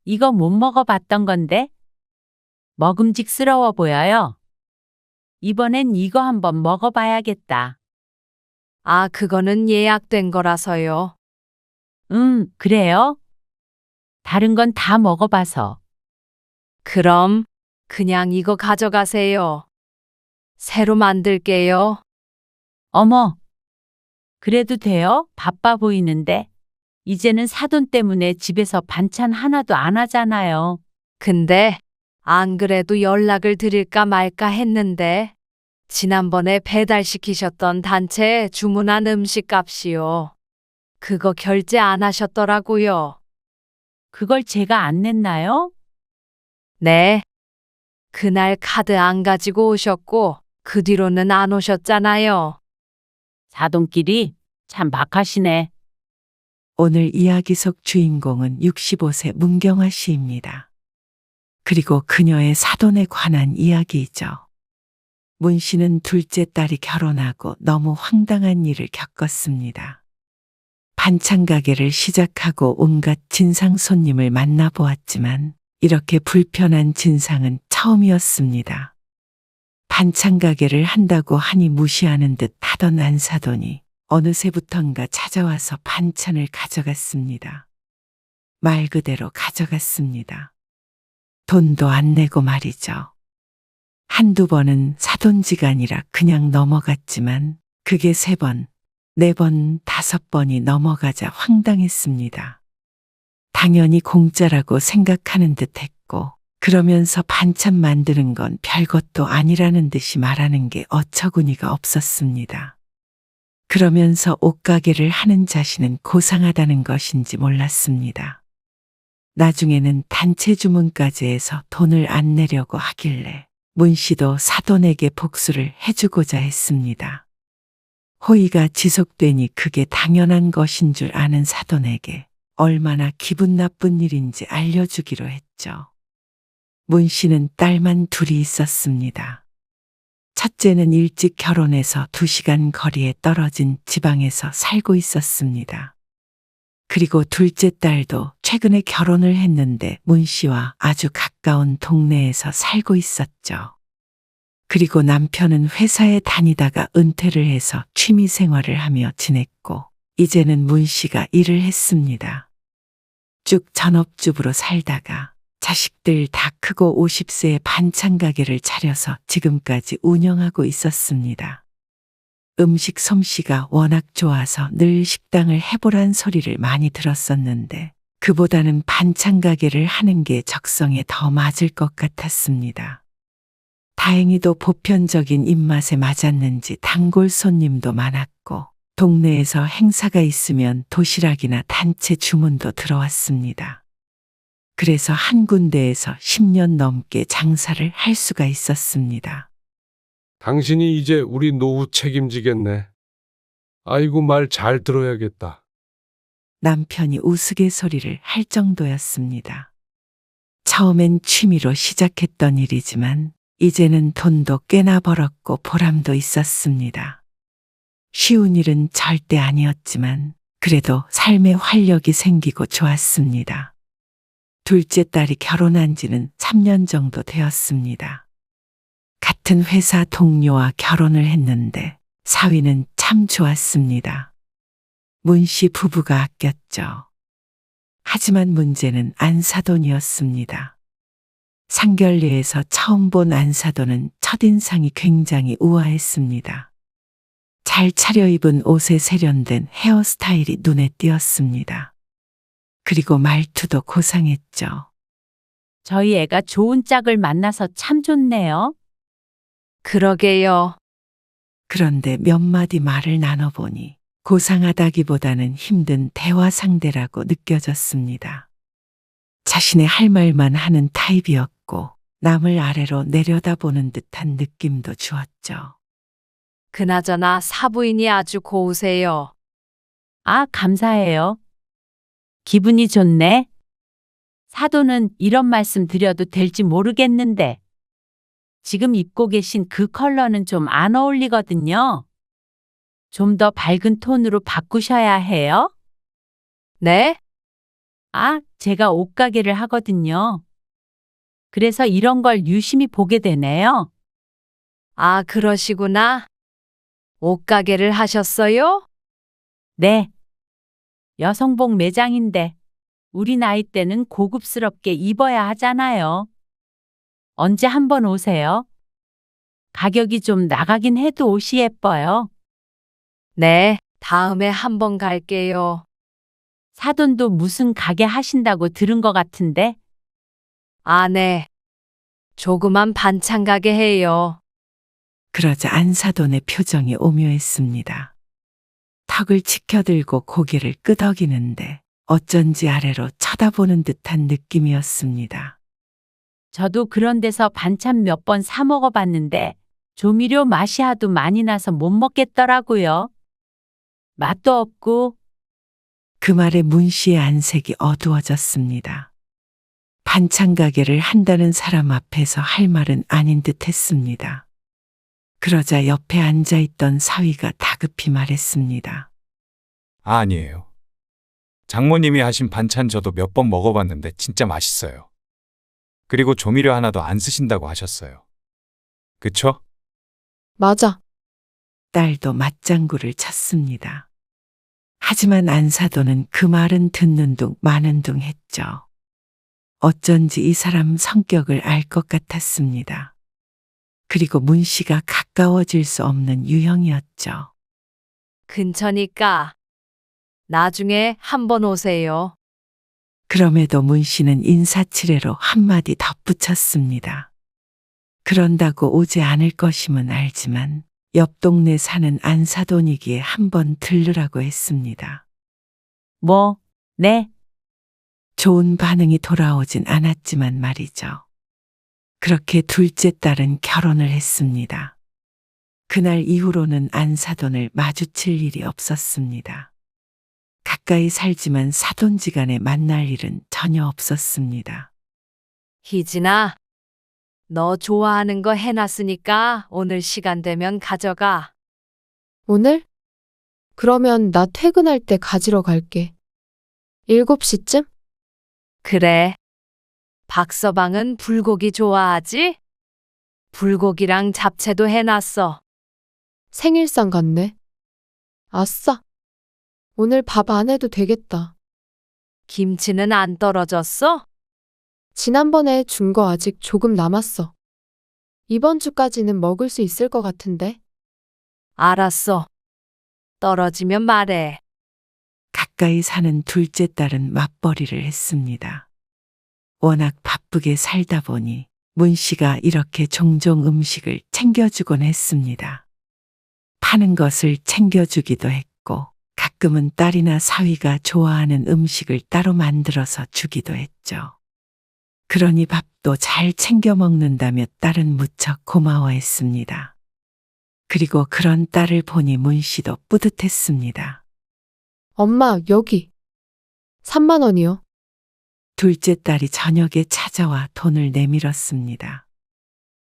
이거 못 먹어봤던 건데 먹음직스러워 보여요. 이번엔 이거 한번 먹어봐야겠다. 아, 그거는 예약된 거라서요. 그래요? 다른 건 다 먹어봐서. 그럼 그냥 이거 가져가세요. 새로 만들게요. 어머, 그래도 돼요? 바빠 보이는데. 이제는 사돈 때문에 집에서 반찬 하나도 안 하잖아요. 근데 안 그래도 연락을 드릴까 말까 했는데 지난번에 배달시키셨던 단체에 주문한 음식 값이요. 그거 결제 안 하셨더라고요. 그걸 제가 안 냈나요? 네. 그날 카드 안 가지고 오셨고 그 뒤로는 안 오셨잖아요. 사돈끼리 참 막하시네. 오늘 이야기 속 주인공은 65세 문경아 씨입니다. 그리고 그녀의 사돈에 관한 이야기이죠. 문 씨는 둘째 딸이 결혼하고 너무 황당한 일을 겪었습니다. 반찬 가게를 시작하고 온갖 진상 손님을 만나보았지만 이렇게 불편한 진상은 처음이었습니다. 반찬 가게를 한다고 하니 무시하는 듯 하던 안사돈이 어느새부턴가 찾아와서 반찬을 가져갔습니다. 말 그대로 가져갔습니다. 돈도 안 내고 말이죠. 한두 번은 사돈지간이라 그냥 넘어갔지만 그게 3번, 4번, 5번이 넘어가자 황당했습니다. 당연히 공짜라고 생각하는 듯 했고 그러면서 반찬 만드는 건 별것도 아니라는 듯이 말하는 게 어처구니가 없었습니다. 그러면서 옷가게를 하는 자신은 고상하다는 것인지 몰랐습니다. 나중에는 단체 주문까지 해서 돈을 안 내려고 하길래 문 씨도 사돈에게 복수를 해주고자 했습니다. 호의가 지속되니 그게 당연한 것인 줄 아는 사돈에게 얼마나 기분 나쁜 일인지 알려주기로 했죠. 문 씨는 딸만 둘이 있었습니다. 첫째는 일찍 결혼해서 2시간 거리에 떨어진 지방에서 살고 있었습니다. 그리고 둘째 딸도 최근에 결혼을 했는데 문 씨와 아주 가까운 동네에서 살고 있었죠. 그리고 남편은 회사에 다니다가 은퇴를 해서 취미 생활을 하며 지냈고 이제는 문 씨가 일을 했습니다. 쭉 전업주부로 살다가 자식들 다 크고 50세에 반찬 가게를 차려서 지금까지 운영하고 있었습니다. 음식 솜씨가 워낙 좋아서 늘 식당을 해보란 소리를 많이 들었었는데 그보다는 반찬 가게를 하는 게 적성에 더 맞을 것 같았습니다. 다행히도 보편적인 입맛에 맞았는지 단골 손님도 많았고 동네에서 행사가 있으면 도시락이나 단체 주문도 들어왔습니다. 그래서 한 군데에서 10년 넘게 장사를 할 수가 있었습니다. 당신이 이제 우리 노후 책임지겠네. 아이고, 말 잘 들어야겠다. 남편이 우스갯소리를 할 정도였습니다. 처음엔 취미로 시작했던 일이지만 이제는 돈도 꽤나 벌었고 보람도 있었습니다. 쉬운 일은 절대 아니었지만 그래도 삶에 활력이 생기고 좋았습니다. 둘째 딸이 결혼한 지는 3년 정도 되었습니다. 같은 회사 동료와 결혼을 했는데 사위는 참 좋았습니다. 문 씨 부부가 아꼈죠. 하지만 문제는 안사돈이었습니다. 상결례에서 처음 본 안사돈은 첫인상이 굉장히 우아했습니다. 잘 차려입은 옷에 세련된 헤어스타일이 눈에 띄었습니다. 그리고 말투도 고상했죠. 저희 애가 좋은 짝을 만나서 참 좋네요. 그러게요. 그런데 몇 마디 말을 나눠보니 고상하다기보다는 힘든 대화 상대라고 느껴졌습니다. 자신의 할 말만 하는 타입이었고 남을 아래로 내려다보는 듯한 느낌도 주었죠. 그나저나 사부인이 아주 고우세요. 아, 감사해요. 기분이 좋네. 사돈은 이런 말씀 드려도 될지 모르겠는데 지금 입고 계신 그 컬러는 좀 안 어울리거든요. 좀 더 밝은 톤으로 바꾸셔야 해요. 네? 아, 제가 옷가게를 하거든요. 그래서 이런 걸 유심히 보게 되네요. 아, 그러시구나. 옷가게를 하셨어요? 네. 여성복 매장인데 우리 나이 때는 고급스럽게 입어야 하잖아요. 언제 한번 오세요? 가격이 좀 나가긴 해도 옷이 예뻐요. 네, 다음에 한번 갈게요. 사돈도 무슨 가게 하신다고 들은 것 같은데 아, 네. 조그만 반찬 가게 해요. 그러자 안사돈의 표정이 오묘했습니다. 턱을 치켜들고 고개를 끄덕이는데 어쩐지 아래로 쳐다보는 듯한 느낌이었습니다. 저도 그런 데서 반찬 몇 번 사 먹어봤는데 조미료 맛이 하도 많이 나서 못 먹겠더라고요. 맛도 없고 그 말에 문 씨의 안색이 어두워졌습니다. 반찬 가게를 한다는 사람 앞에서 할 말은 아닌 듯 했습니다. 그러자 옆에 앉아있던 사위가 다급히 말했습니다. 아니에요. 장모님이 하신 반찬 저도 몇 번 먹어봤는데 진짜 맛있어요. 그리고 조미료 하나도 안 쓰신다고 하셨어요. 그쵸? 맞아. 딸도 맞장구를 쳤습니다. 하지만 안사돈은 그 말은 듣는 둥 마는 둥 했죠. 어쩐지 이 사람 성격을 알 것 같았습니다. 그리고 문 씨가 가까워질 수 없는 유형이었죠. 근처니까 나중에 한번 오세요. 그럼에도 문 씨는 인사치레로 한마디 덧붙였습니다. 그런다고 오지 않을 것임은 알지만 옆 동네 사는 안사돈이기에 한번 들르라고 했습니다. 뭐, 네, 좋은 반응이 돌아오진 않았지만 말이죠. 그렇게 둘째 딸은 결혼을 했습니다. 그날 이후로는 안사돈을 마주칠 일이 없었습니다. 가까이 살지만 사돈지간에 만날 일은 전혀 없었습니다. 희진아, 너 좋아하는 거 해놨으니까 오늘 시간 되면 가져가. 오늘? 그러면 나 퇴근할 때 가지러 갈게. 7시쯤? 그래. 박서방은 불고기 좋아하지? 불고기랑 잡채도 해놨어. 생일상 같네. 아싸. 오늘 밥 안 해도 되겠다. 김치는 안 떨어졌어? 지난번에 준 거 아직 조금 남았어. 이번 주까지는 먹을 수 있을 것 같은데. 알았어. 떨어지면 말해. 가까이 사는 둘째 딸은 맞벌이를 했습니다. 워낙 바쁘게 살다 보니 문 씨가 이렇게 종종 음식을 챙겨주곤 했습니다. 파는 것을 챙겨주기도 했고 가끔은 딸이나 사위가 좋아하는 음식을 따로 만들어서 주기도 했죠. 그러니 밥도 잘 챙겨 먹는다며 딸은 무척 고마워했습니다. 그리고 그런 딸을 보니 문 씨도 뿌듯했습니다. 엄마, 여기. 3만 원이요. 둘째 딸이 저녁에 찾아와 돈을 내밀었습니다.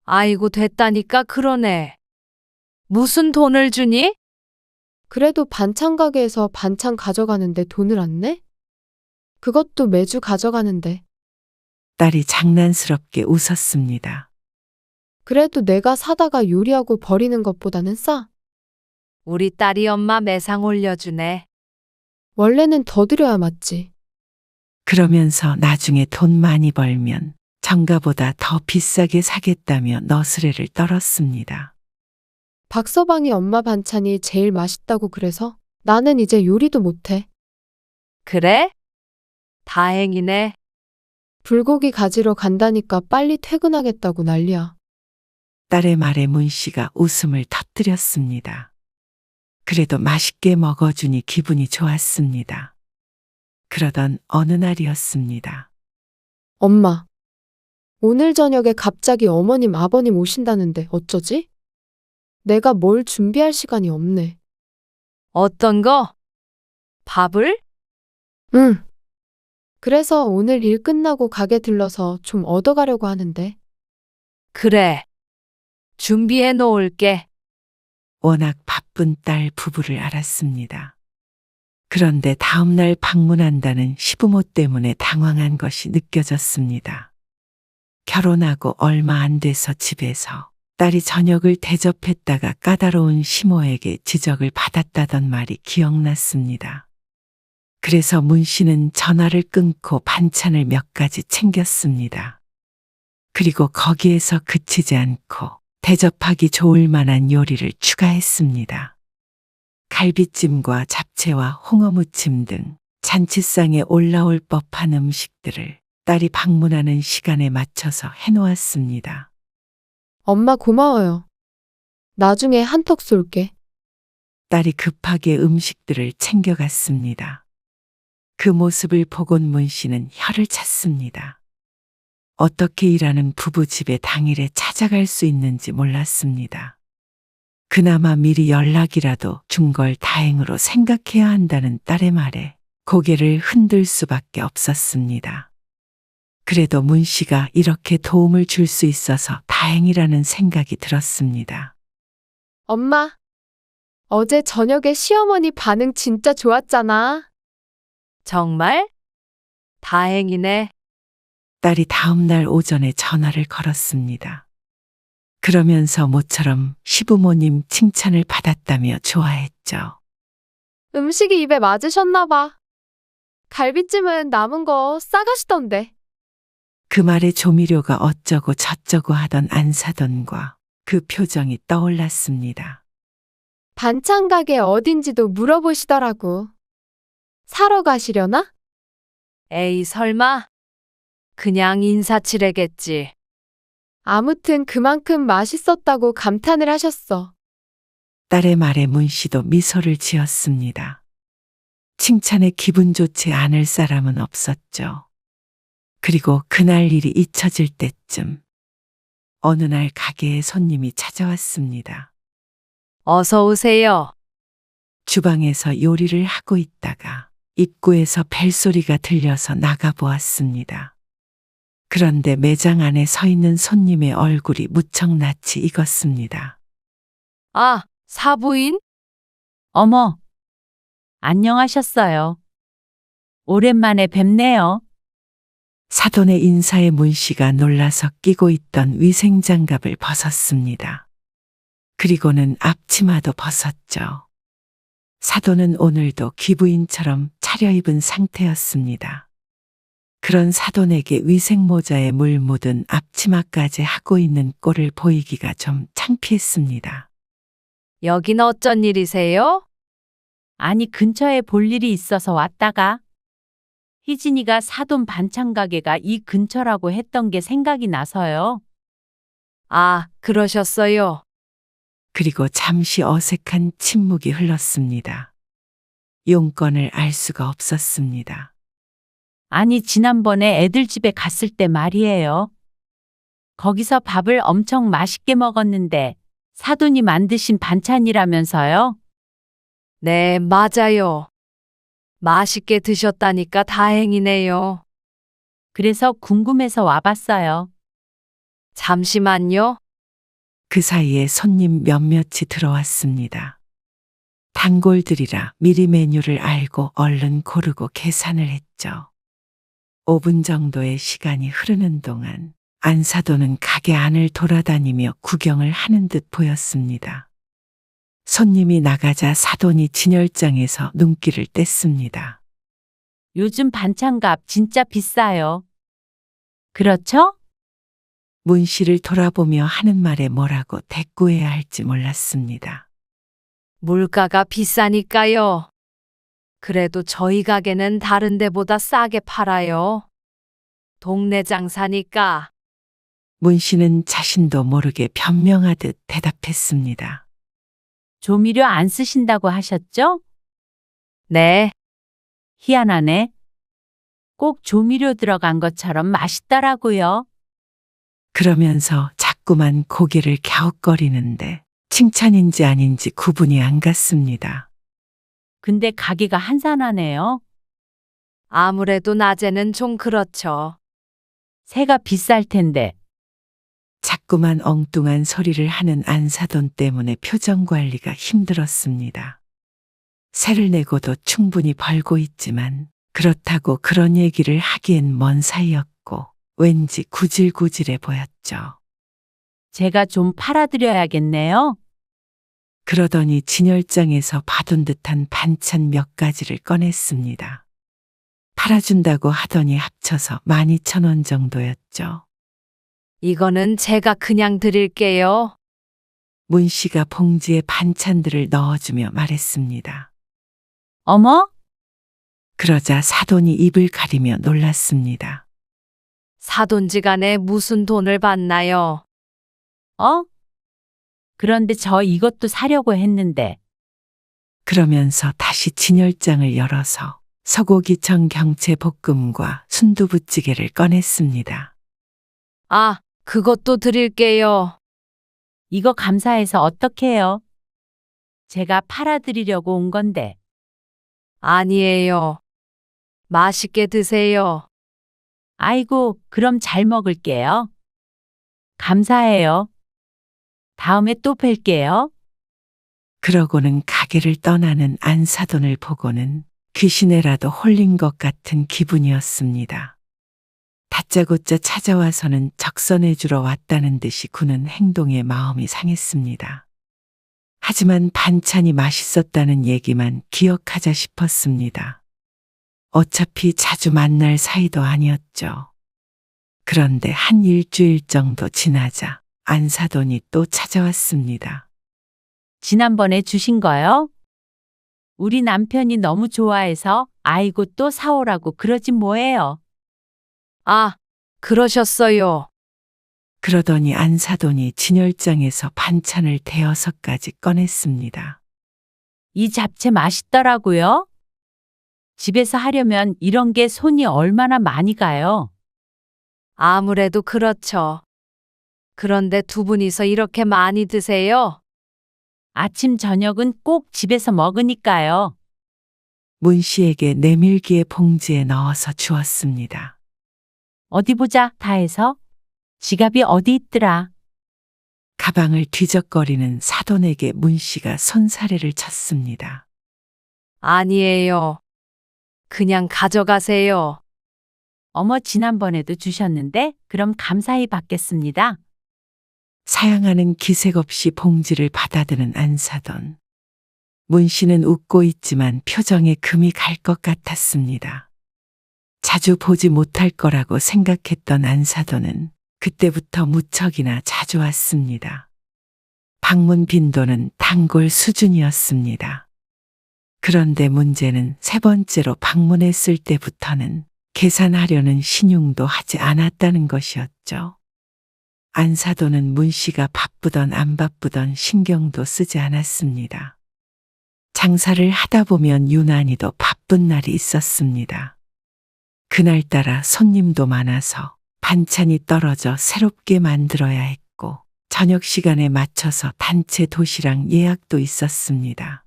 아이고, 됐다니까 그러네. 무슨 돈을 주니? 그래도 반찬 가게에서 반찬 가져가는데 돈을 안 내? 그것도 매주 가져가는데. 딸이 장난스럽게 웃었습니다. 그래도 내가 사다가 요리하고 버리는 것보다는 싸. 우리 딸이 엄마 매상 올려주네. 원래는 더 드려야 맞지. 그러면서 나중에 돈 많이 벌면 정가보다 더 비싸게 사겠다며 너스레를 떨었습니다. 박서방이 엄마 반찬이 제일 맛있다고 그래서 나는 이제 요리도 못해. 그래? 다행이네. 불고기 가지러 간다니까 빨리 퇴근하겠다고 난리야. 딸의 말에 문 씨가 웃음을 터뜨렸습니다. 그래도 맛있게 먹어주니 기분이 좋았습니다. 그러던 어느 날이었습니다. 엄마, 오늘 저녁에 갑자기 어머님 아버님 오신다는데 어쩌지? 내가 뭘 준비할 시간이 없네. 어떤 거? 밥을? 응. 그래서 오늘 일 끝나고 가게 들러서 좀 얻어가려고 하는데. 그래. 준비해 놓을게. 워낙 바쁜 딸 부부를 알았습니다. 그런데 다음날 방문한다는 시부모 때문에 당황한 것이 느껴졌습니다. 결혼하고 얼마 안 돼서 집에서 딸이 저녁을 대접했다가 까다로운 시모에게 지적을 받았다던 말이 기억났습니다. 그래서 문 씨는 전화를 끊고 반찬을 몇 가지 챙겼습니다. 그리고 거기에서 그치지 않고 대접하기 좋을 만한 요리를 추가했습니다. 갈비찜과 잡채와 홍어무침 등 잔치상에 올라올 법한 음식들을 딸이 방문하는 시간에 맞춰서 해놓았습니다. 엄마 고마워요. 나중에 한턱 쏠게. 딸이 급하게 음식들을 챙겨갔습니다. 그 모습을 보곤 문 씨는 혀를 찼습니다. 어떻게 일하는 부부 집에 당일에 찾아갈 수 있는지 몰랐습니다. 그나마 미리 연락이라도 준 걸 다행으로 생각해야 한다는 딸의 말에 고개를 흔들 수밖에 없었습니다. 그래도 문 씨가 이렇게 도움을 줄 수 있어서 다행이라는 생각이 들었습니다. 엄마, 어제 저녁에 시어머니 반응 진짜 좋았잖아. 정말? 다행이네. 딸이 다음날 오전에 전화를 걸었습니다. 그러면서 모처럼 시부모님 칭찬을 받았다며 좋아했죠. 음식이 입에 맞으셨나 봐. 갈비찜은 남은 거 싸가시던데. 그 말에 조미료가 어쩌고 저쩌고 하던 안사돈과 그 표정이 떠올랐습니다. 반찬 가게 어딘지도 물어보시더라고. 사러 가시려나? 에이, 설마? 그냥 인사치레겠지. 아무튼 그만큼 맛있었다고 감탄을 하셨어. 딸의 말에 문 씨도 미소를 지었습니다. 칭찬에 기분 좋지 않을 사람은 없었죠. 그리고 그날 일이 잊혀질 때쯤 어느 날 가게에 손님이 찾아왔습니다. 어서 오세요. 주방에서 요리를 하고 있다가 입구에서 벨소리가 들려서 나가보았습니다. 그런데 매장 안에 서 있는 손님의 얼굴이 무척 낯이 익었습니다. 아, 사부인? 어머, 안녕하셨어요. 오랜만에 뵙네요. 사돈의 인사에 문 씨가 놀라서 끼고 있던 위생장갑을 벗었습니다. 그리고는 앞치마도 벗었죠. 사돈은 오늘도 귀부인처럼 차려입은 상태였습니다. 그런 사돈에게 위생모자에 물 묻은 앞치마까지 하고 있는 꼴을 보이기가 좀 창피했습니다. 여긴 어쩐 일이세요? 아니, 근처에 볼 일이 있어서 왔다가 희진이가 사돈 반찬 가게가 이 근처라고 했던 게 생각이 나서요. 아, 그러셨어요. 그리고 잠시 어색한 침묵이 흘렀습니다. 용건을 알 수가 없었습니다. 아니, 지난번에 애들 집에 갔을 때 말이에요. 거기서 밥을 엄청 맛있게 먹었는데 사돈이 만드신 반찬이라면서요. 네, 맞아요. 맛있게 드셨다니까 다행이네요. 그래서 궁금해서 와봤어요. 잠시만요. 그 사이에 손님 몇몇이 들어왔습니다. 단골들이라 미리 메뉴를 알고 얼른 고르고 계산을 했죠. 5분 정도의 시간이 흐르는 동안 안사돈은 가게 안을 돌아다니며 구경을 하는 듯 보였습니다. 손님이 나가자 사돈이 진열장에서 눈길을 뗐습니다. 요즘 반찬값 진짜 비싸요. 그렇죠? 문 씨를 돌아보며 하는 말에 뭐라고 대꾸해야 할지 몰랐습니다. 물가가 비싸니까요. 그래도 저희 가게는 다른 데보다 싸게 팔아요. 동네 장사니까. 문 씨는 자신도 모르게 변명하듯 대답했습니다. 조미료 안 쓰신다고 하셨죠? 네, 희한하네. 꼭 조미료 들어간 것처럼 맛있더라고요. 그러면서 자꾸만 고개를 갸웃거리는데 칭찬인지 아닌지 구분이 안 갔습니다. 근데 가게가 한산하네요. 아무래도 낮에는 좀 그렇죠. 새가 비쌀 텐데. 자꾸만 엉뚱한 소리를 하는 안사돈 때문에 표정 관리가 힘들었습니다. 세를 내고도 충분히 벌고 있지만 그렇다고 그런 얘기를 하기엔 먼 사이였고 왠지 구질구질해 보였죠. 제가 좀 팔아드려야겠네요. 그러더니 진열장에서 봐둔 듯한 반찬 몇 가지를 꺼냈습니다. 팔아준다고 하더니 합쳐서 12,000원 정도였죠. 이거는 제가 그냥 드릴게요. 문 씨가 봉지에 반찬들을 넣어주며 말했습니다. 어머? 그러자 사돈이 입을 가리며 놀랐습니다. 사돈지간에 무슨 돈을 받나요? 어? 그런데 저 이것도 사려고 했는데. 그러면서 다시 진열장을 열어서 소고기청 경채 볶음과 순두부찌개를 꺼냈습니다. 아, 그것도 드릴게요. 이거 감사해서 어떡해요? 제가 팔아드리려고 온 건데. 아니에요. 맛있게 드세요. 아이고, 그럼 잘 먹을게요. 감사해요. 다음에 또 뵐게요. 그러고는 가게를 떠나는 안사돈을 보고는 귀신에라도 홀린 것 같은 기분이었습니다. 다짜고짜 찾아와서는 적선해주러 왔다는 듯이 구는 행동에 마음이 상했습니다. 하지만 반찬이 맛있었다는 얘기만 기억하자 싶었습니다. 어차피 자주 만날 사이도 아니었죠. 그런데 한 일주일 정도 지나자 안사돈이 또 찾아왔습니다. 지난번에 주신 거요? 우리 남편이 너무 좋아해서 아이고 또 사오라고 그러지 뭐예요. 아, 그러셨어요. 그러더니 안사돈이 진열장에서 반찬을 대여섯 가지 꺼냈습니다. 이 잡채 맛있더라고요. 집에서 하려면 이런 게 손이 얼마나 많이 가요. 아무래도 그렇죠. 그런데 두 분이서 이렇게 많이 드세요? 아침 저녁은 꼭 집에서 먹으니까요. 문 씨에게 내밀기의 봉지에 넣어서 주었습니다. 어디 보자 다 해서. 지갑이 어디 있더라. 가방을 뒤적거리는 사돈에게 문 씨가 손사래를 쳤습니다. 아니에요. 그냥 가져가세요. 어머 지난번에도 주셨는데 그럼 감사히 받겠습니다. 사양하는 기색 없이 봉지를 받아드는 안사돈. 문 씨는 웃고 있지만 표정에 금이 갈 것 같았습니다. 자주 보지 못할 거라고 생각했던 안사돈은 그때부터 무척이나 자주 왔습니다. 방문 빈도는 단골 수준이었습니다. 그런데 문제는 세 번째로 방문했을 때부터는 계산하려는 신용도 하지 않았다는 것이었죠. 안사돈은 문 씨가 바쁘던 안 바쁘던 신경도 쓰지 않았습니다. 장사를 하다 보면 유난히도 바쁜 날이 있었습니다. 그날따라 손님도 많아서 반찬이 떨어져 새롭게 만들어야 했고 저녁 시간에 맞춰서 단체 도시락 예약도 있었습니다.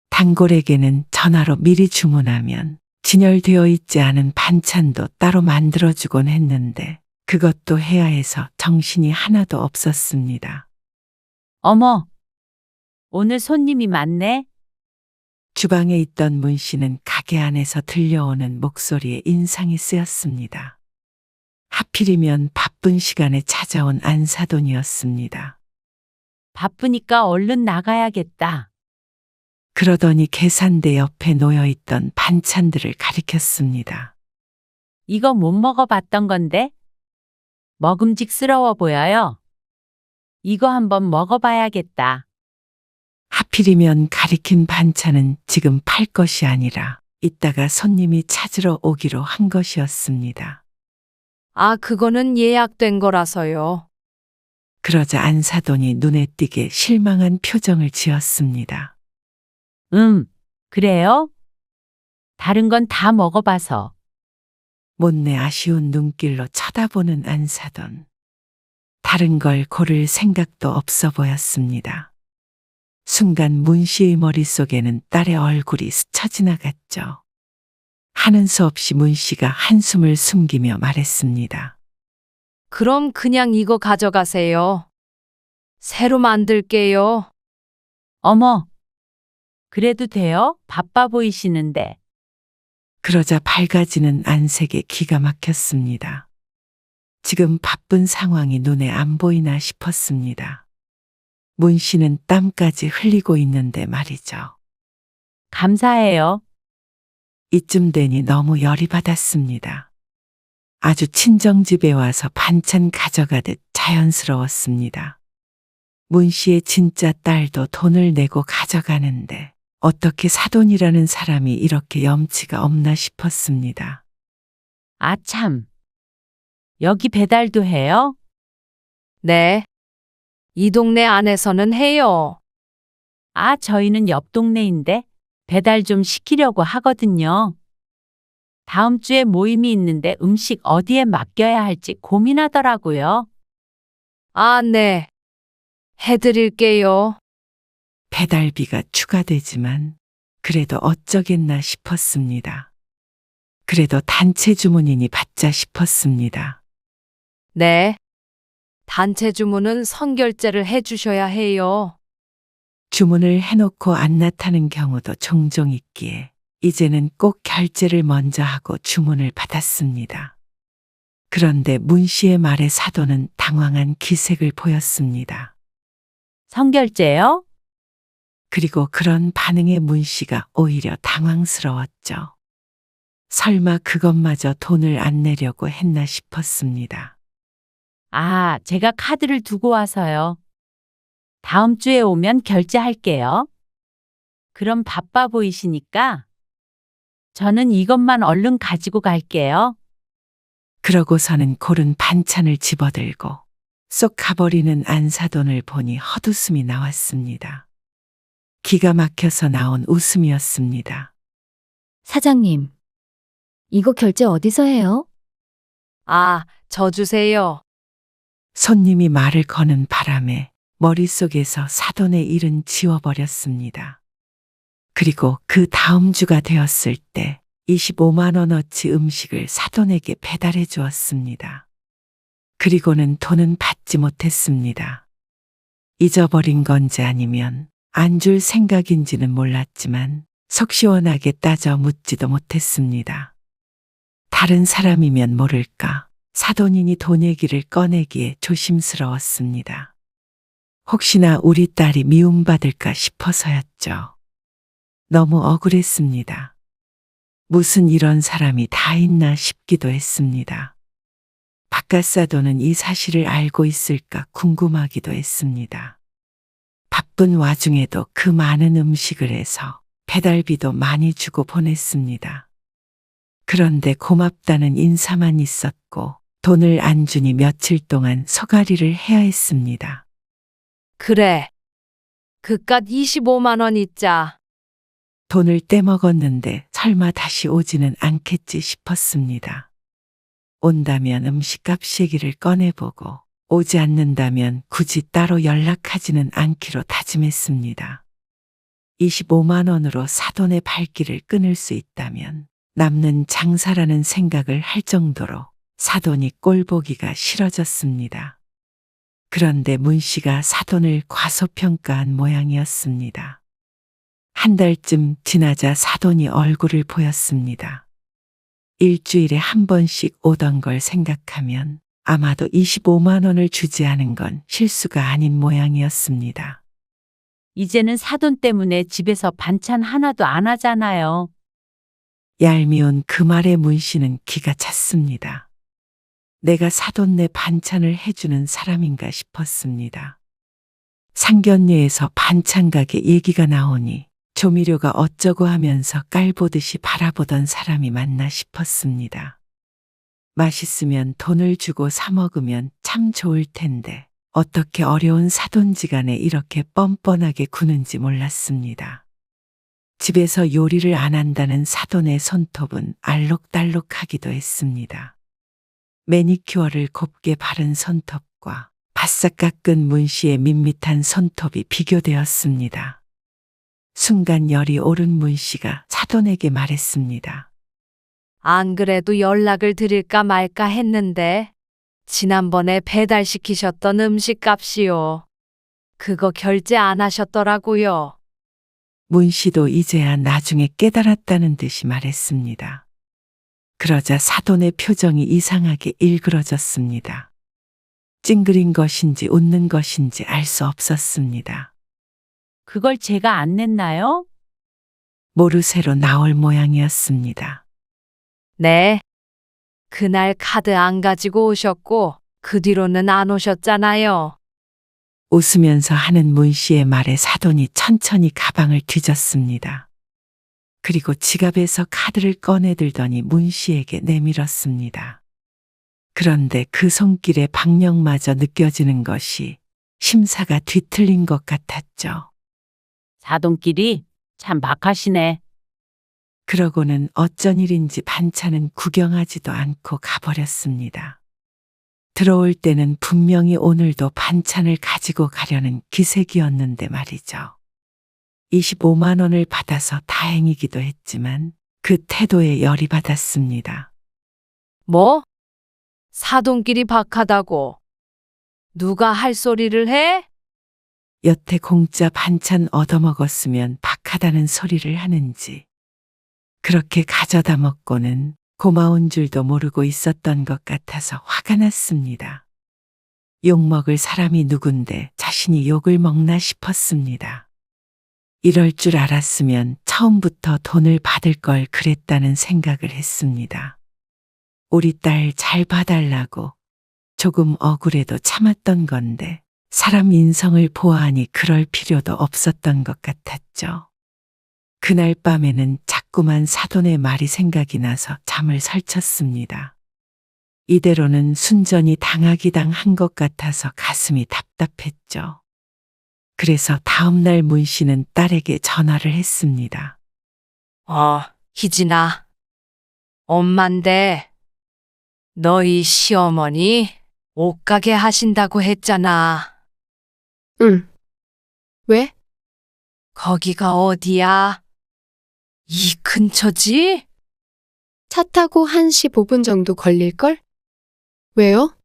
단골에게는 전화로 미리 주문하면 진열되어 있지 않은 반찬도 따로 만들어주곤 했는데 그것도 해야 해서 정신이 하나도 없었습니다. 어머, 오늘 손님이 많네. 주방에 있던 문 씨는 가게 안에서 들려오는 목소리에 인상이 쓰였습니다. 하필이면 바쁜 시간에 찾아온 안사돈이었습니다. 바쁘니까 얼른 나가야겠다. 그러더니 계산대 옆에 놓여있던 반찬들을 가리켰습니다. 이거 못 먹어봤던 건데 먹음직스러워 보여요. 이거 한번 먹어봐야겠다. 하필이면 가리킨 반찬은 지금 팔 것이 아니라 이따가 손님이 찾으러 오기로 한 것이었습니다. 아, 그거는 예약된 거라서요. 그러자 안사돈이 눈에 띄게 실망한 표정을 지었습니다. 그래요? 다른 건 다 먹어봐서. 못내 아쉬운 눈길로 쳐다보는 안사돈. 다른 걸 고를 생각도 없어 보였습니다. 순간 문 씨의 머릿속에는 딸의 얼굴이 스쳐 지나갔죠. 하는 수 없이 문 씨가 한숨을 숨기며 말했습니다. 그럼 그냥 이거 가져가세요. 새로 만들게요. 어머, 그래도 돼요? 바빠 보이시는데. 그러자 밝아지는 안색에 기가 막혔습니다. 지금 바쁜 상황이 눈에 안 보이나 싶었습니다. 문 씨는 땀까지 흘리고 있는데 말이죠. 감사해요. 이쯤 되니 너무 열이 받았습니다. 아주 친정집에 와서 반찬 가져가듯 자연스러웠습니다. 문 씨의 진짜 딸도 돈을 내고 가져가는데 어떻게 사돈이라는 사람이 이렇게 염치가 없나 싶었습니다. 아, 참. 여기 배달도 해요? 네. 이 동네 안에서는 해요. 아, 저희는 옆 동네인데 배달 좀 시키려고 하거든요. 다음 주에 모임이 있는데 음식 어디에 맡겨야 할지 고민하더라고요. 아, 네. 해드릴게요. 배달비가 추가되지만 그래도 어쩌겠나 싶었습니다. 그래도 단체 주문이니 받자 싶었습니다. 네. 단체 주문은 선결제를 해주셔야 해요. 주문을 해놓고 안 나타나는 경우도 종종 있기에 이제는 꼭 결제를 먼저 하고 주문을 받았습니다. 그런데 문 씨의 말에 사돈은 당황한 기색을 보였습니다. 선결제요? 그리고 그런 반응에 문 씨가 오히려 당황스러웠죠. 설마 그것마저 돈을 안 내려고 했나 싶었습니다. 아, 제가 카드를 두고 와서요. 다음 주에 오면 결제할게요. 그럼 바빠 보이시니까 저는 이것만 얼른 가지고 갈게요. 그러고서는 고른 반찬을 집어들고 쏙 가버리는 안사돈을 보니 헛웃음이 나왔습니다. 기가 막혀서 나온 웃음이었습니다. 사장님, 이거 결제 어디서 해요? 아, 저 주세요. 손님이 말을 거는 바람에 머릿속에서 사돈의 일은 지워버렸습니다. 그리고 그 다음 주가 되었을 때 25만 원어치 음식을 사돈에게 배달해 주었습니다. 그리고는 돈은 받지 못했습니다. 잊어버린 건지 아니면 안 줄 생각인지는 몰랐지만 속 시원하게 따져 묻지도 못했습니다. 다른 사람이면 모를까 사돈이니 돈 얘기를 꺼내기에 조심스러웠습니다. 혹시나 우리 딸이 미움받을까 싶어서였죠. 너무 억울했습니다. 무슨 이런 사람이 다 있나 싶기도 했습니다. 바깥사돈은 이 사실을 알고 있을까 궁금하기도 했습니다. 바쁜 와중에도 그 많은 음식을 해서 배달비도 많이 주고 보냈습니다. 그런데 고맙다는 인사만 있었고 돈을 안 주니 며칠 동안 소가리를 해야 했습니다. 그래. 그깟 25만 원 있자. 돈을 떼먹었는데 설마 다시 오지는 않겠지 싶었습니다. 온다면 음식값 얘기를 꺼내보고 오지 않는다면 굳이 따로 연락하지는 않기로 다짐했습니다. 25만 원으로 사돈의 발길을 끊을 수 있다면 남는 장사라는 생각을 할 정도로 사돈이 꼴보기가 싫어졌습니다. 그런데 문 씨가 사돈을 과소평가한 모양이었습니다. 한 달쯤 지나자 사돈이 얼굴을 보였습니다. 일주일에 한 번씩 오던 걸 생각하면 아마도 25만 원을 주지 않은 건 실수가 아닌 모양이었습니다. 이제는 사돈 때문에 집에서 반찬 하나도 안 하잖아요. 얄미운 그 말에 문 씨는 기가 찼습니다. 내가 사돈네 반찬을 해주는 사람인가 싶었습니다. 상견례에서 반찬 가게 얘기가 나오니 조미료가 어쩌고 하면서 깔보듯이 바라보던 사람이 맞나 싶었습니다. 맛있으면 돈을 주고 사 먹으면 참 좋을 텐데 어떻게 어려운 사돈지간에 이렇게 뻔뻔하게 구는지 몰랐습니다. 집에서 요리를 안 한다는 사돈의 손톱은 알록달록하기도 했습니다. 매니큐어를 곱게 바른 손톱과 바싹 깎은 문 씨의 밋밋한 손톱이 비교되었습니다. 순간 열이 오른 문 씨가 사돈에게 말했습니다. 안 그래도 연락을 드릴까 말까 했는데 지난번에 배달시키셨던 음식 값이요. 그거 결제 안 하셨더라고요. 문 씨도 이제야 나중에 깨달았다는 듯이 말했습니다. 그러자 사돈의 표정이 이상하게 일그러졌습니다. 찡그린 것인지 웃는 것인지 알 수 없었습니다. 그걸 제가 안 냈나요? 모르쇠로 나올 모양이었습니다. 네. 그날 카드 안 가지고 오셨고, 그 뒤로는 안 오셨잖아요. 웃으면서 하는 문 씨의 말에 사돈이 천천히 가방을 뒤졌습니다. 그리고 지갑에서 카드를 꺼내들더니 문 씨에게 내밀었습니다. 그런데 그 손길의 박력마저 느껴지는 것이 심사가 뒤틀린 것 같았죠. 사돈끼리 참 박하시네. 그러고는 어쩐 일인지 반찬은 구경하지도 않고 가버렸습니다. 들어올 때는 분명히 오늘도 반찬을 가지고 가려는 기색이었는데 말이죠. 25만 원을 받아서 다행이기도 했지만 그 태도에 열이 받았습니다. 뭐? 사돈끼리 박하다고. 누가 할 소리를 해? 여태 공짜 반찬 얻어먹었으면 박하다는 소리를 하는지 그렇게 가져다 먹고는 고마운 줄도 모르고 있었던 것 같아서 화가 났습니다. 욕먹을 사람이 누군데 자신이 욕을 먹나 싶었습니다. 이럴 줄 알았으면 처음부터 돈을 받을 걸 그랬다는 생각을 했습니다. 우리 딸 잘 봐달라고 조금 억울해도 참았던 건데 사람 인성을 보아하니 그럴 필요도 없었던 것 같았죠. 그날 밤에는 자꾸만 사돈의 말이 생각이 나서 잠을 설쳤습니다. 이대로는 순전히 당하기 당한 것 같아서 가슴이 답답했죠. 그래서 다음날 문 씨는 딸에게 전화를 했습니다. 희진아. 엄만데, 너희 시어머니 옷가게 하신다고 했잖아. 응. 왜? 거기가 어디야? 이 근처지? 차 타고 1시 5분 정도 걸릴걸? 왜요?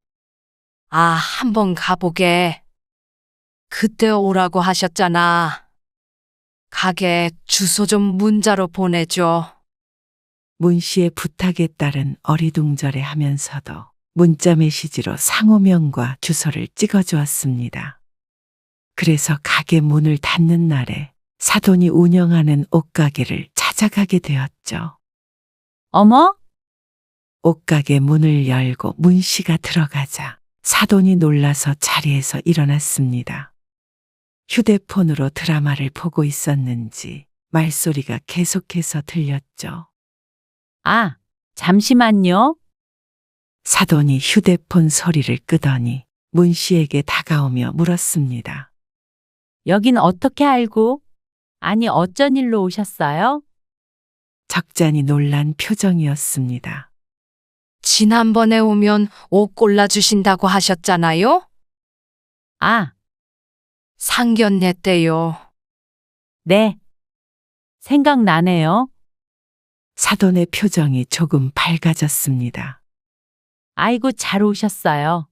한번 가보게. 그때 오라고 하셨잖아. 가게 주소 좀 문자로 보내줘. 문 씨의 부탁에 따른 어리둥절해 하면서도 문자 메시지로 상호명과 주소를 찍어주었습니다. 그래서 가게 문을 닫는 날에 사돈이 운영하는 옷가게를 찾아가게 되었죠. 어머? 옷가게 문을 열고 문 씨가 들어가자 사돈이 놀라서 자리에서 일어났습니다. 휴대폰으로 드라마를 보고 있었는지 말소리가 계속해서 들렸죠. 아, 잠시만요. 사돈이 휴대폰 소리를 끄더니 문 씨에게 다가오며 물었습니다. 여긴 어떻게 알고? 아니, 어쩐 일로 오셨어요? 적잖이 놀란 표정이었습니다. 지난번에 오면 옷 골라주신다고 하셨잖아요? 아, 상견례 때요. 네. 생각나네요. 사돈의 표정이 조금 밝아졌습니다. 아이고, 잘 오셨어요.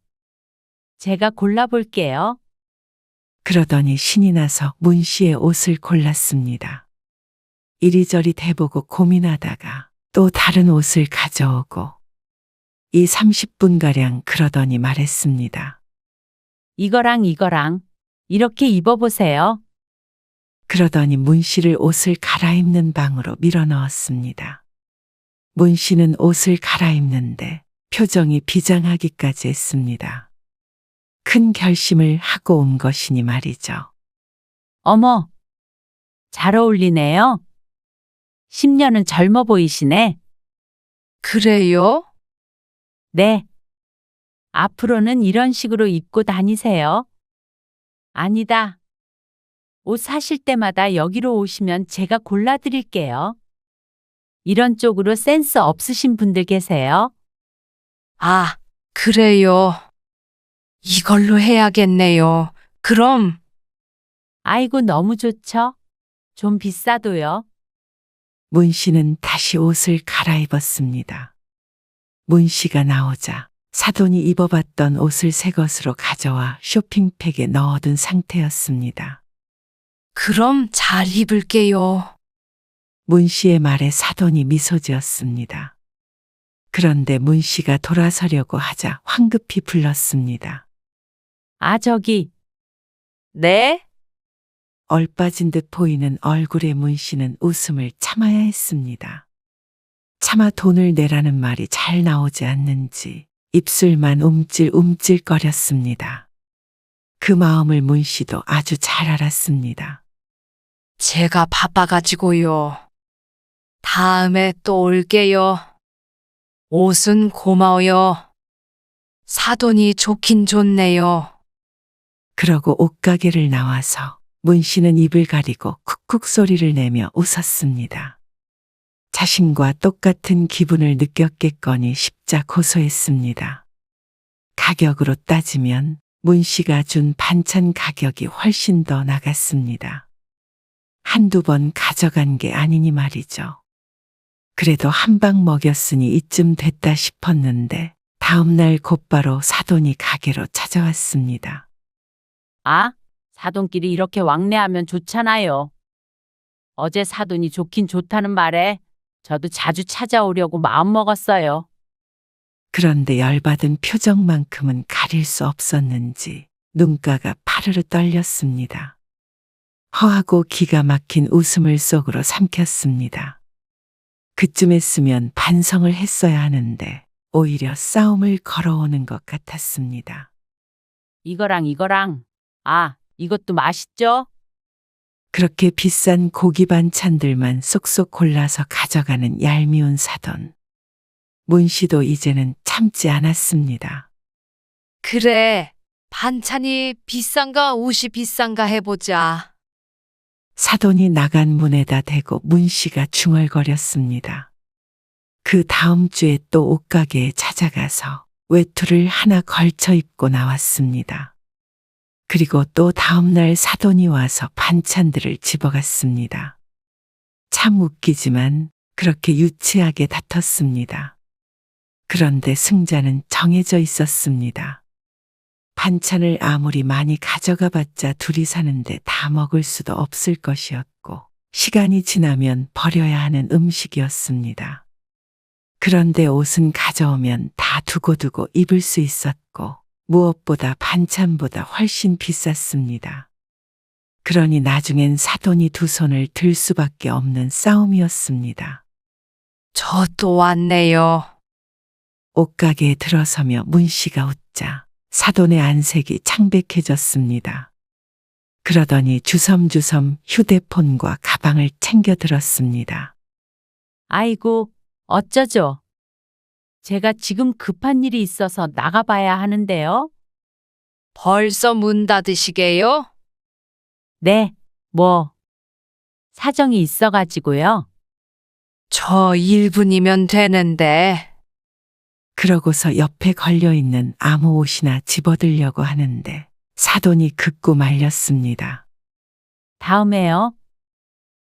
제가 골라볼게요. 그러더니 신이 나서 문 씨의 옷을 골랐습니다. 이리저리 대보고 고민하다가 또 다른 옷을 가져오고 이 30분가량 그러더니 말했습니다. 이거랑 이렇게 입어보세요. 그러더니 문 씨를 옷을 갈아입는 방으로 밀어넣었습니다. 문 씨는 옷을 갈아입는데 표정이 비장하기까지 했습니다. 큰 결심을 하고 온 것이니 말이죠. 어머, 잘 어울리네요. 10년은 젊어 보이시네. 그래요? 네. 앞으로는 이런 식으로 입고 다니세요. 아니다. 옷 사실 때마다 여기로 오시면 제가 골라드릴게요. 이런 쪽으로 센스 없으신 분들 계세요. 그래요. 이걸로 해야겠네요. 그럼. 아이고, 너무 좋죠? 좀 비싸도요. 문 씨는 다시 옷을 갈아입었습니다. 문 씨가 나오자 사돈이 입어봤던 옷을 새 것으로 가져와 쇼핑백에 넣어둔 상태였습니다. 그럼 잘 입을게요. 문 씨의 말에 사돈이 미소 지었습니다. 그런데 문 씨가 돌아서려고 하자 황급히 불렀습니다. 아, 저기, 네? 얼빠진 듯 보이는 얼굴의 문 씨는 웃음을 참아야 했습니다. 차마 돈을 내라는 말이 잘 나오지 않는지 입술만 움찔움찔거렸습니다. 그 마음을 문 씨도 아주 잘 알았습니다. 제가 바빠가지고요. 다음에 또 올게요. 옷은 고마워요. 사돈이 좋긴 좋네요. 그러고 옷가게를 나와서 문 씨는 입을 가리고 쿡쿡 소리를 내며 웃었습니다. 자신과 똑같은 기분을 느꼈겠거니 십자 고소했습니다. 가격으로 따지면 문 씨가 준 반찬 가격이 훨씬 더 나갔습니다. 한두 번 가져간 게 아니니 말이죠. 그래도 한 방 먹였으니 이쯤 됐다 싶었는데 다음날 곧바로 사돈이 가게로 찾아왔습니다. 아, 사돈끼리 이렇게 왕래하면 좋잖아요. 어제 사돈이 좋긴 좋다는 말에 저도 자주 찾아오려고 마음먹었어요. 그런데 열받은 표정만큼은 가릴 수 없었는지 눈가가 파르르 떨렸습니다. 허하고 기가 막힌 웃음을 속으로 삼켰습니다. 그쯤했으면 반성을 했어야 하는데 오히려 싸움을 걸어오는 것 같았습니다. 이거랑, 아, 이것도 맛있죠? 그렇게 비싼 고기 반찬들만 쏙쏙 골라서 가져가는 얄미운 사돈. 문 씨도 이제는 참지 않았습니다. 그래, 반찬이 비싼가 옷이 비싼가 해보자. 사돈이 나간 문에다 대고 문 씨가 중얼거렸습니다. 그 다음 주에 또 옷가게에 찾아가서 외투를 하나 걸쳐 입고 나왔습니다. 그리고 또 다음날 사돈이 와서 반찬들을 집어갔습니다. 참 웃기지만 그렇게 유치하게 다퉜습니다. 그런데 승자는 정해져 있었습니다. 반찬을 아무리 많이 가져가 봤자 둘이 사는데 다 먹을 수도 없을 것이었고 시간이 지나면 버려야 하는 음식이었습니다. 그런데 옷은 가져오면 다 두고두고 입을 수 있었고 무엇보다 반찬보다 훨씬 비쌌습니다. 그러니 나중엔 사돈이 두 손을 들 수밖에 없는 싸움이었습니다. 저 또 왔네요. 옷가게에 들어서며 문 씨가 웃자 사돈의 안색이 창백해졌습니다. 그러더니 주섬주섬 휴대폰과 가방을 챙겨 들었습니다. 아이고, 어쩌죠? 제가 지금 급한 일이 있어서 나가봐야 하는데요. 벌써 문 닫으시게요? 네, 사정이 있어가지고요. 저 1분이면 되는데. 그러고서 옆에 걸려있는 아무 옷이나 집어들려고 하는데 사돈이 긋고 말렸습니다. 다음에요.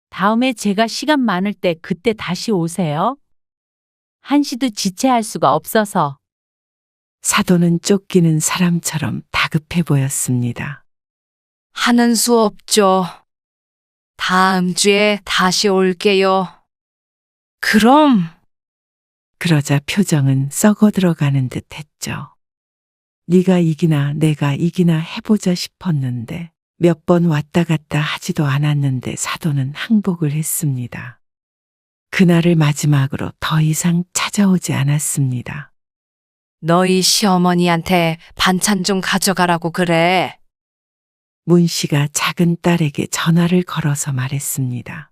다음에 제가 시간 많을 때 그때 다시 오세요. 한시도 지체할 수가 없어서. 사돈은 쫓기는 사람처럼 다급해 보였습니다. 하는 수 없죠. 다음 주에 다시 올게요. 그럼 그러자 표정은 썩어 들어가는 듯 했죠. 네가 이기나 내가 이기나 해보자 싶었는데 몇 번 왔다 갔다 하지도 않았는데 사돈은 항복을 했습니다. 그날을 마지막으로 더 이상 찾아오지 않았습니다. 너희 시어머니한테 반찬 좀 가져가라고 그래. 문 씨가 작은 딸에게 전화를 걸어서 말했습니다.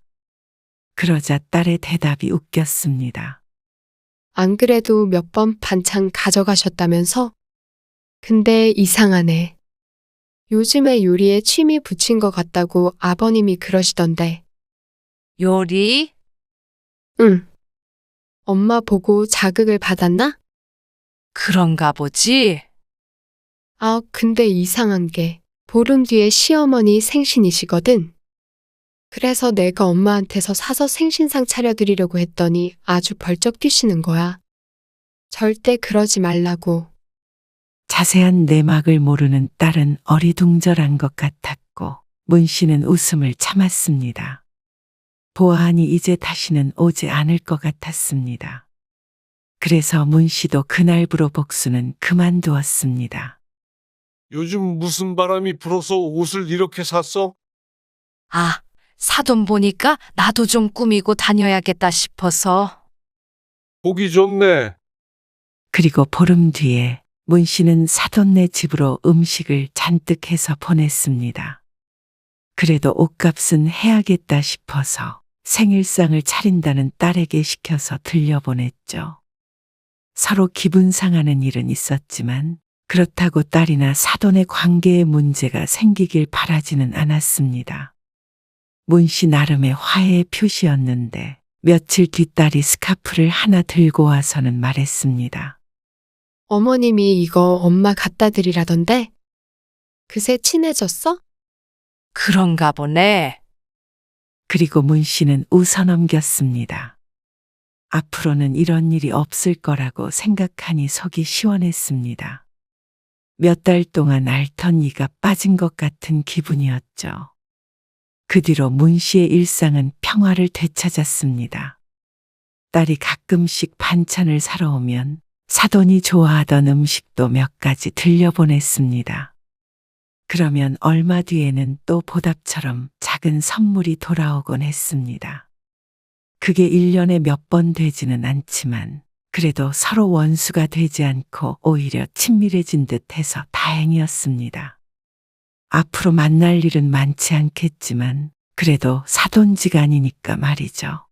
그러자 딸의 대답이 웃겼습니다. 안 그래도 몇 번 반찬 가져가셨다면서? 근데 이상하네. 요즘에 요리에 취미 붙인 것 같다고 아버님이 그러시던데. 요리? 응. 엄마 보고 자극을 받았나? 그런가 보지? 아, 근데 이상한 게 보름 뒤에 시어머니 생신이시거든. 그래서 내가 엄마한테서 사서 생신상 차려드리려고 했더니 아주 벌쩍 뛰시는 거야. 절대 그러지 말라고. 자세한 내막을 모르는 딸은 어리둥절한 것 같았고 문 씨는 웃음을 참았습니다. 보아하니 이제 다시는 오지 않을 것 같았습니다. 그래서 문 씨도 그날부로 복수는 그만두었습니다. 요즘 무슨 바람이 불어서 옷을 이렇게 샀어? 아, 사돈 보니까 나도 좀 꾸미고 다녀야겠다 싶어서. 보기 좋네. 그리고 보름 뒤에 문 씨는 사돈네 집으로 음식을 잔뜩 해서 보냈습니다. 그래도 옷값은 해야겠다 싶어서 생일상을 차린다는 딸에게 시켜서 들려보냈죠. 서로 기분 상하는 일은 있었지만 그렇다고 딸이나 사돈의 관계에 문제가 생기길 바라지는 않았습니다. 문 씨 나름의 화해의 표시였는데 며칠 뒤 딸이 스카프를 하나 들고 와서는 말했습니다. 어머님이 이거 엄마 갖다 드리라던데? 그새 친해졌어? 그런가 보네. 그리고 문 씨는 웃어넘겼습니다. 앞으로는 이런 일이 없을 거라고 생각하니 속이 시원했습니다. 몇 달 동안 앓던 이가 빠진 것 같은 기분이었죠. 그 뒤로 문 씨의 일상은 평화를 되찾았습니다. 딸이 가끔씩 반찬을 사러 오면 사돈이 좋아하던 음식도 몇 가지 들려보냈습니다. 그러면 얼마 뒤에는 또 보답처럼 작은 선물이 돌아오곤 했습니다. 그게 1년에 몇 번 되지는 않지만 그래도 서로 원수가 되지 않고 오히려 친밀해진 듯해서 다행이었습니다. 앞으로 만날 일은 많지 않겠지만 그래도 사돈지간이니까 말이죠.